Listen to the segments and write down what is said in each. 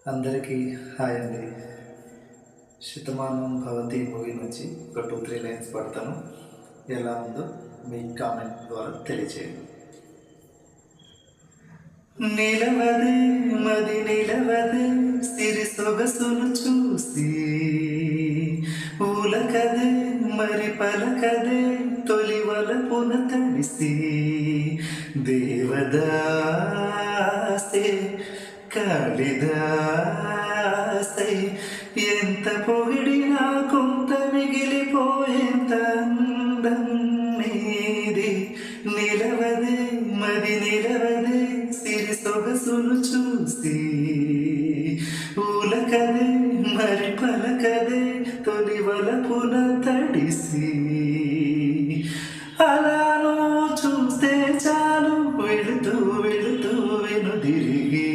అందరికీ హాయ్ అండి. శతమానం భవతి మూవీ నుంచి ఒక 2-3 లైన్స్ పడతాను. ఎలా ఉందో మీ కామెంట్ ద్వారా తెలియచేయండి. నిలవదే మది నిలవదే సిరి సొగసును చూసి, ఊలకదే మరి పలకదే తొలి వలపున తడిసి, దేవదాసే కాళిదాసై ఎంత పొగిడినా కొంత మిగిలిపోయేంత అందం నీది. నిలవదే మది నిలవదే సిరి సొగసును చూసి, ఊలకదే మరి పలకదే తొలి వలపున తడిసి, అలాను చూస్తే చాలు వెళుతూ వెళుతూ వెనుదిరిగి,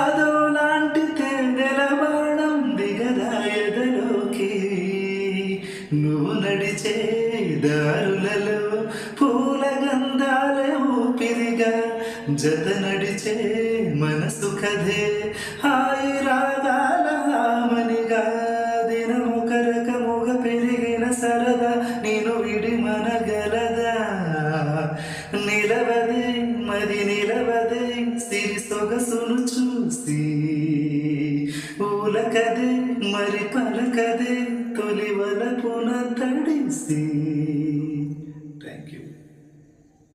అదో లాంటి తేనెల బాణం దిగదా ఎదలోకి. నువ్వు నడిచే దారులలో పూల గంధాల ఊపిరిగా, జత నడిచే మనసు కథే హాయి రాగాల హామనిగా, దినమొక రకముగ పెరిగిన సరదా నేను విడి మనగలదా. నిలవదే మది నిలవదే సిరి సొగసును చూసి, ఊలకదే మరి పలకదే తొలి వలపున తడిసి.